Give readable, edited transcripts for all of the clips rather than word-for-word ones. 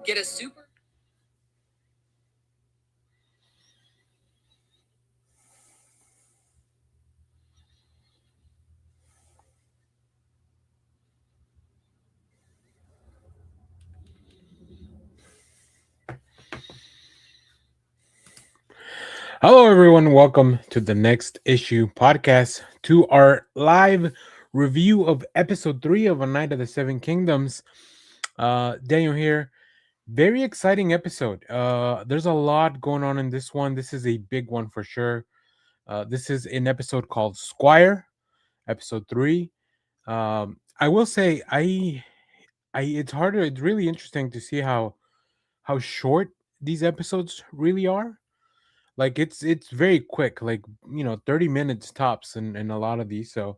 Get a super. Hello, everyone. Welcome to the Next Issue podcast, to our live review of episode 3 of A Night of the Seven Kingdoms. Daniel here. Very exciting episode. There's a lot going on in this one. This is a big one for sure. This is an episode called Squire, episode 3. I will say, it's harder. It's really interesting to see how short these episodes really are. Like it's very quick, like 30 minutes tops in a lot of these. So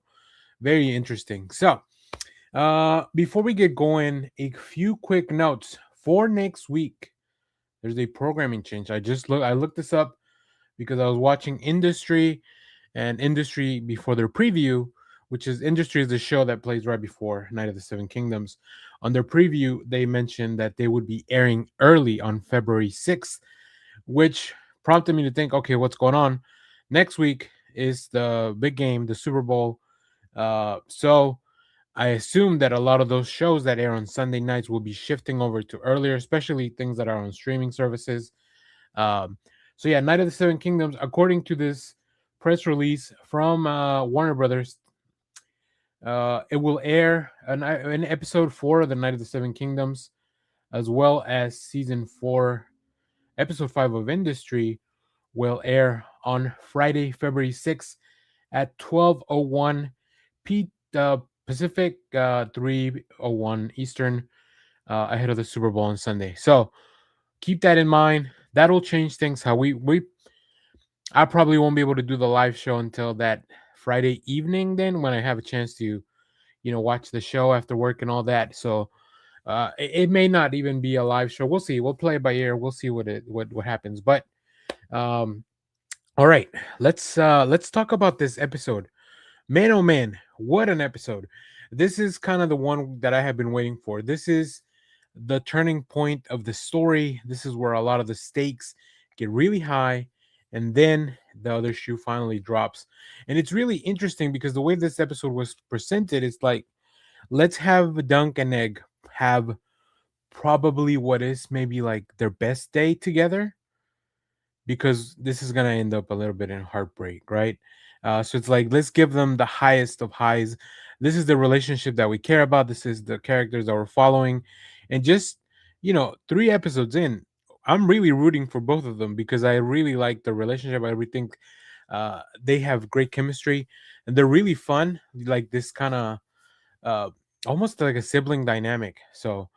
very interesting. So before we get going, a few quick notes for next week. There's a programming change. I looked this up because I was watching Industry before their preview, which is Industry is the show that plays right before Night of the Seven Kingdoms. On their preview, they mentioned that they would be airing early on February 6th, which prompted me to think, okay, what's going on? Next week is the big game, the Super Bowl. So I assume that a lot of those shows that air on Sunday nights will be shifting over to earlier, especially things that are on streaming services. Um, so yeah, Night of the Seven Kingdoms, according to this press release from Warner Brothers, it will air an episode 4 of the Night of the Seven Kingdoms, as well as season 4, episode 5 of Industry, will air on Friday, February 6th at 12:01 Pacific, 3:01 Eastern, ahead of the Super Bowl on Sunday. So keep that in mind. That'll change things. How we I probably won't be able to do the live show until that Friday evening. Then when I have a chance to watch the show after work and all that. So it may not even be a live show. We'll see. We'll play it by ear. We'll see what happens. But um, all right, let's talk about this episode. Man, oh man, what an episode! This is kind of the one that I have been waiting for. This is the turning point of the story. This is where a lot of the stakes get really high, and then the other shoe finally drops. And it's really interesting because the way this episode was presented is like, let's have Dunk and Egg have probably what is maybe like their best day together, because this is gonna end up a little bit in heartbreak, right? So it's like, let's give them the highest of highs. This is the relationship that we care about. This is the characters that we're following, and just 3 episodes in, I'm really rooting for both of them because I really like the relationship. I really think they have great chemistry, and they're really fun. Like this kind of uh, almost like a sibling dynamic. So,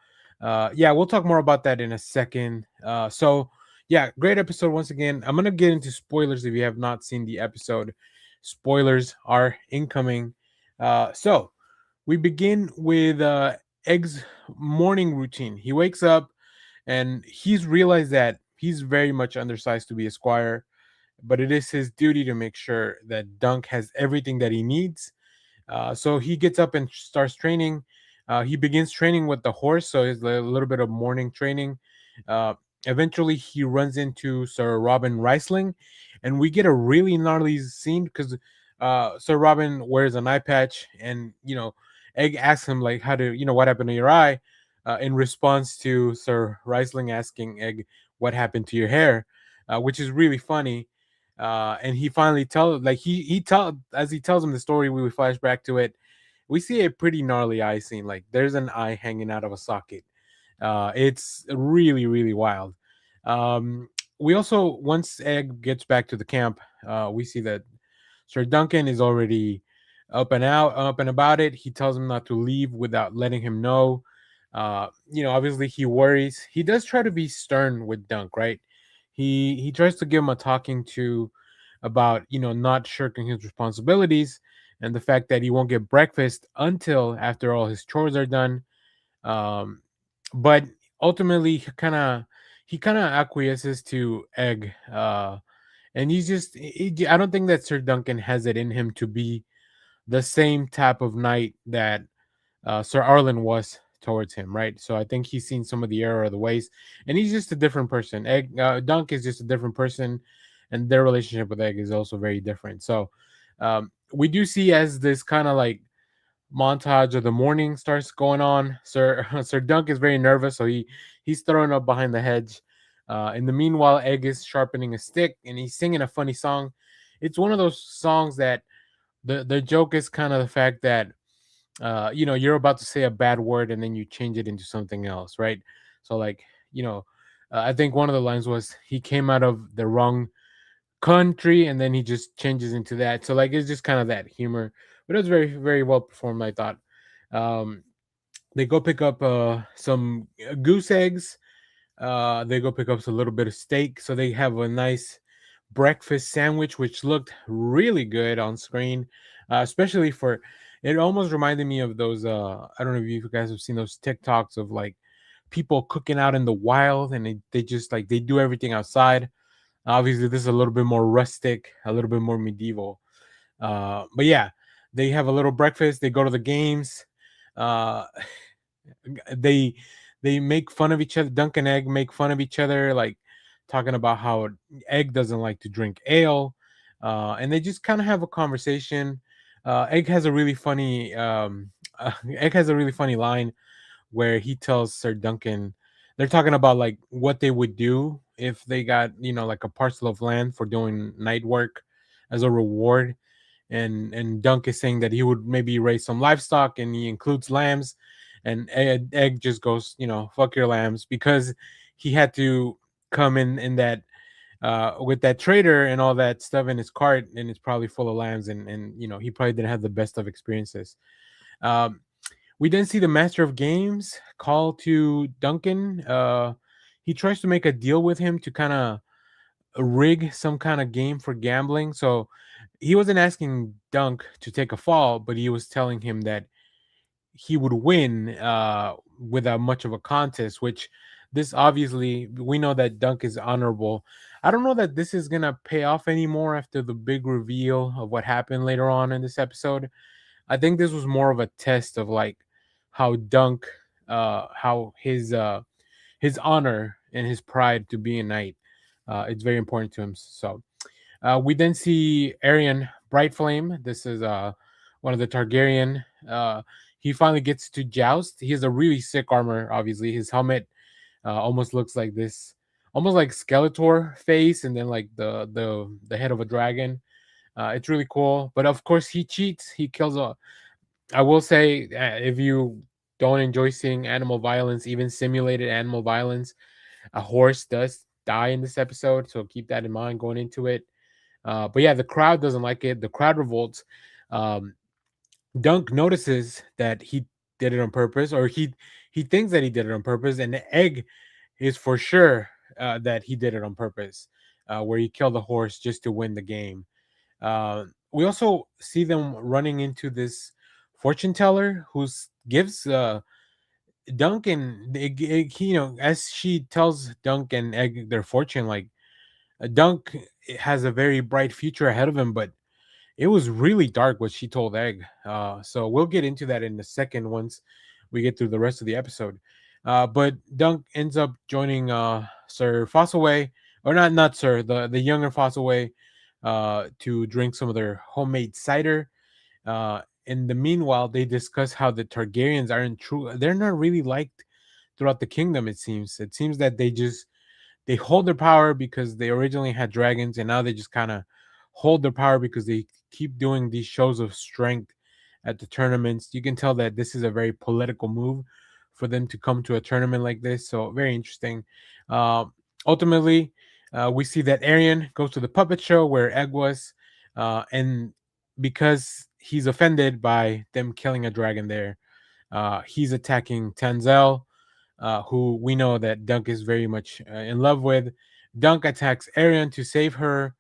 yeah, we'll talk more about that in a second. So, yeah, great episode once again. I'm gonna get into spoilers if you have not seen the episode. Spoilers are incoming. So we begin with Egg's morning routine. He wakes up and he's realized that he's very much undersized to be a squire, but it is his duty to make sure that Dunk has everything that he needs. So he gets up and starts training. He begins training with the horse, so it's a little bit of morning training. Uh, Eventually, he runs into Sir Robin Riesling, and we get a really gnarly scene because Sir Robin wears an eye patch, and Egg asks him like, "How do what happened to your eye?" In response to Sir Riesling asking Egg, "What happened to your hair?" Which is really funny. And he finally tells, like he tell as he tells him the story, we flash back to it. We see a pretty gnarly eye scene. Like there's an eye hanging out of a socket. It's really really wild. Um, we also, once Egg gets back to the camp, we see that Sir Duncan is already up and about it. He tells him not to leave without letting him know. Obviously he worries. He does try to be stern with Dunk, right? He tries to give him a talking to about not shirking his responsibilities, and the fact that he won't get breakfast until after all his chores are done. um but ultimately he kind of acquiesces to Egg, and I don't think that Sir Duncan has it in him to be the same type of knight that Sir Arlen was towards him, right? So I think he's seen some of the error of the ways, and he's just a different person. Dunk is just a different person, and their relationship with Egg is also very different. So we do see as this kind of like montage of the morning starts going on. Sir Sir Dunk is very nervous, so he's throwing up behind the hedge. In the meanwhile, Egg is sharpening a stick and he's singing a funny song. It's one of those songs that the joke is kind of the fact that you're about to say a bad word and then you change it into something else, right? So like you know, I think one of the lines was he came out of the wrong country and then he just changes into that. So like it's just kind of that humor, but it was very very well performed, I thought. Um, they go pick up some goose eggs. They go pick up a little bit of steak, so they have a nice breakfast sandwich, which looked really good on screen, especially for. It almost reminded me of those. I don't know if you guys have seen those TikToks of like people cooking out in the wild, and they just like they do everything outside. Obviously, this is a little bit more rustic, a little bit more medieval. But yeah, they have a little breakfast. They go to the games. Uh, they they make fun of each other. Dunk and Egg make fun of each other, like talking about how Egg doesn't like to drink ale, and they just kind of have a conversation. Egg has a really funny Egg has a really funny line where he tells Sir Duncan they're talking about like what they would do if they got like a parcel of land for doing night work as a reward, and Dunk is saying that he would maybe raise some livestock and he includes lambs, and Egg just goes fuck your lambs because he had to come in that with that trader and all that stuff in his cart, and it's probably full of lambs, and he probably didn't have the best of experiences. um, we then see the master of games call to Duncan. He tries to make a deal with him to kind of rig some kind of game for gambling. So he wasn't asking Dunk to take a fall, but he was telling him that he would win without much of a contest, which this obviously we know that Dunk is honorable. I don't know that this is gonna pay off anymore after the big reveal of what happened later on in this episode. I think this was more of a test of like how Dunk how his honor and his pride to be a knight. It's very important to him. So we then see Aryan Brightflame. This is one of the Targaryen. He finally gets to joust. He has a really sick armor. Obviously, his helmet almost looks like this, almost like Skeletor face, and then like the head of a dragon. It's really cool. But of course, he cheats. He kills a. I will say, if you don't enjoy seeing animal violence, even simulated animal violence, a horse does die in this episode. So keep that in mind going into it. But yeah, the crowd doesn't like it. The crowd revolts. Um, Dunk notices that he did it on purpose, or he thinks that he did it on purpose, and the Egg is for sure that he did it on purpose, where he killed the horse just to win the game. We also see them running into this fortune teller who gives Duncan, as she tells Dunk and Egg their fortune, like Dunk has a very bright future ahead of him, but it was really dark what she told Egg. So we'll get into that in a second once we get through the rest of the episode. But Dunk ends up joining Sir Fossilway, or not Sir, the younger Fossilway, to drink some of their homemade cider. In the meanwhile, they discuss how the Targaryens aren't true. They're not really liked throughout the kingdom. It seems that they hold their power because they originally had dragons, and now they just kind of hold their power because they keep doing these shows of strength at the tournaments. You can tell that this is a very political move for them to come to a tournament like this. So very interesting. Uh, Ultimately, we see that Aryan goes to the puppet show where Egg was, and because he's offended by them killing a dragon there, he's attacking Tanzel, who we know that Dunk is very much in love with. Dunk attacks Arian to save her,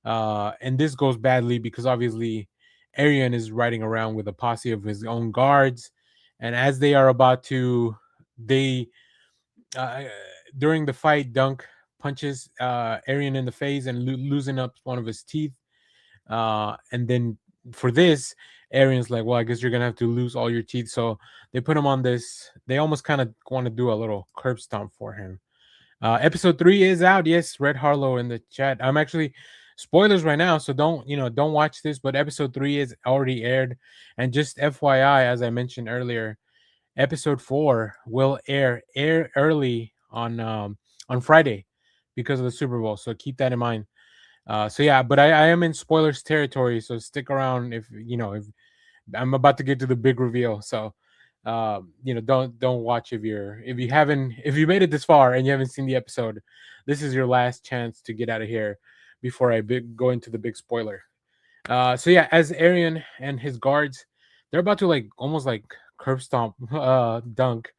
and this goes badly because obviously Arian is riding around with a posse of his own guards, and as they are about to, they uh, during the fight, Dunk punches Arian in the face and losing up one of his teeth, and then for this, Arian's like, well, I guess you're gonna have to lose all your teeth. So they put him on this. They almost kind of want to do a little curb stomp for him. Episode 3 is out. Yes, Red Harlow in the chat. I'm actually spoilers right now, so don't watch this. But episode 3 is already aired, and just FYI, as I mentioned earlier, episode 4 will air early on Friday because of the Super Bowl. So keep that in mind. So yeah, but I am in spoilers territory, so stick around if I'm about to get to the big reveal. So don't watch if you made it this far and you haven't seen the episode. This is your last chance to get out of here before go into the big spoiler. So yeah, as Arian and his guards, they're about to like almost like curb stomp Dunk.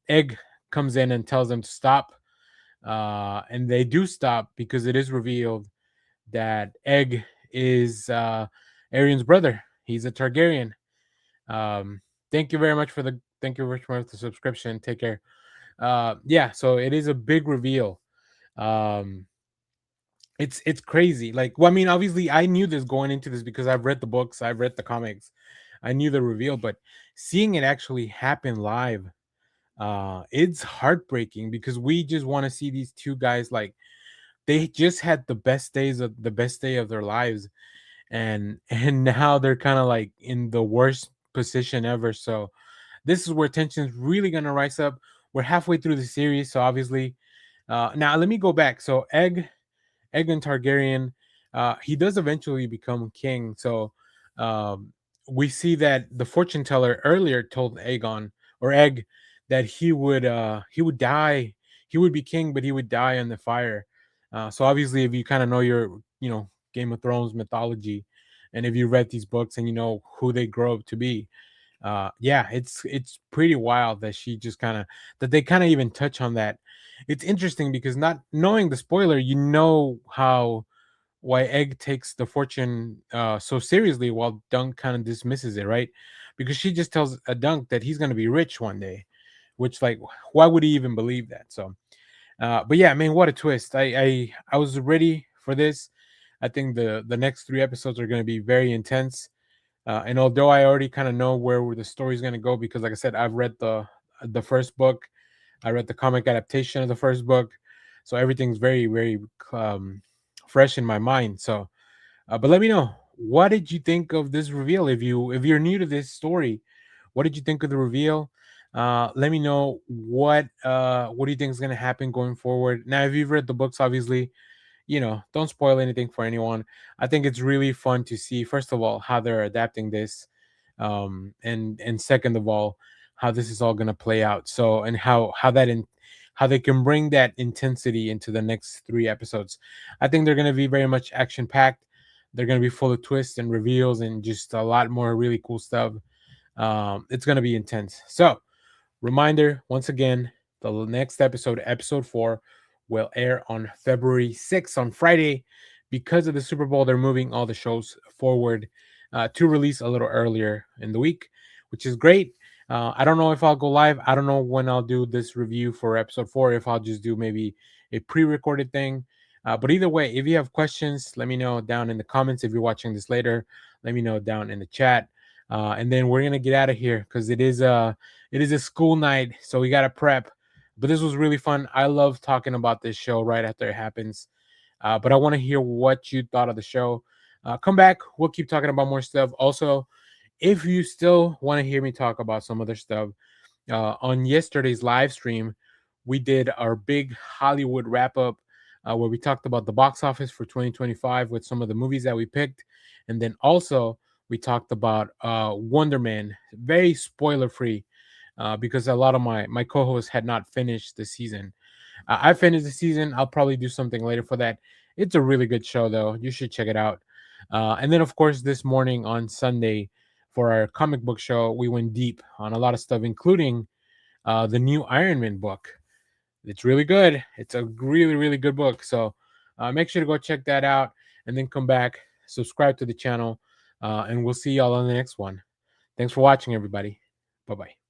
Egg comes in and tells them to stop, and they do stop because it is revealed that Egg is Arian's brother. He's a Targaryen. Um, thank you very much for the subscription. Take care. Yeah, so it is a big reveal. Um, it's crazy. Like, well, I mean, obviously, I knew this going into this because I've read the books, I've read the comics, I knew the reveal, but seeing it actually happen live, it's heartbreaking because we just want to see these two guys like they just had the best day of their lives, and now they're kind of like in the worst position ever. So this is where tension's really gonna rise up. We're halfway through the series, so obviously, now let me go back. So Aegon Targaryen, he does eventually become king. So um, we see that the fortune teller earlier told Aegon or Egg that he would die. He would be king, but he would die in the fire. So obviously, if you kind of know your Game of Thrones mythology, and if you read these books and you know who they grow up to be, yeah, it's pretty wild that she just kind of that they kind of even touch on that. It's interesting because not knowing the spoiler, you know how why Egg takes the fortune so seriously while Dunk kind of dismisses it, right? Because she just tells a Dunk that he's going to be rich one day, which like why would he even believe that? So but yeah, man, what a twist. I was ready for this. I think the next 3 episodes are going to be very intense. And although I already kind of know where the story's going to go, because like I said, I've read the first book, I read the comic adaptation of the first book, so everything's very very um, fresh in my mind. So, but let me know, what did you think of this reveal? If you're new to this story, what did you think of the reveal? Let me know what do you think is going to happen going forward. Now, if you've read the books, obviously, don't spoil anything for anyone. I think it's really fun to see, first of all, how they're adapting this, and second of all, how this is all going to play out. So, and how they can bring that intensity into the next 3 episodes. I think they're going to be very much action packed. They're going to be full of twists and reveals and just a lot more really cool stuff. It's going to be intense. So, reminder once again, the next episode, episode 4, will air on February 6th on Friday. Because of the Super Bowl, they're moving all the shows forward to release a little earlier in the week, which is great. I don't know if I'll go live. I don't know when I'll do this review for episode 4, if I'll just do maybe a pre recorded thing. But either way, if you have questions, let me know down in the comments. If you're watching this later, let me know down in the chat. And then we're going to get out of here because it is a school night, so we got to prep. But this was really fun. I love talking about this show right after it happens. But I want to hear what you thought of the show. Come back. We'll keep talking about more stuff. Also, if you still want to hear me talk about some other stuff, on yesterday's live stream, we did our big Hollywood wrap up where we talked about the box office for 2025 with some of the movies that we picked. And then also, we talked about Wonder Man, very spoiler free, because a lot of my co-hosts had not finished the season. I finished the season. I'll probably do something later for that. It's a really good show, though. You should check it out. And then, of course, this morning on Sunday for our comic book show, we went deep on a lot of stuff, including the new Iron Man book. It's really good. It's a really, really good book. So make sure to go check that out and then come back, subscribe to the channel, and we'll see y'all on the next one. Thanks for watching, everybody. Bye bye.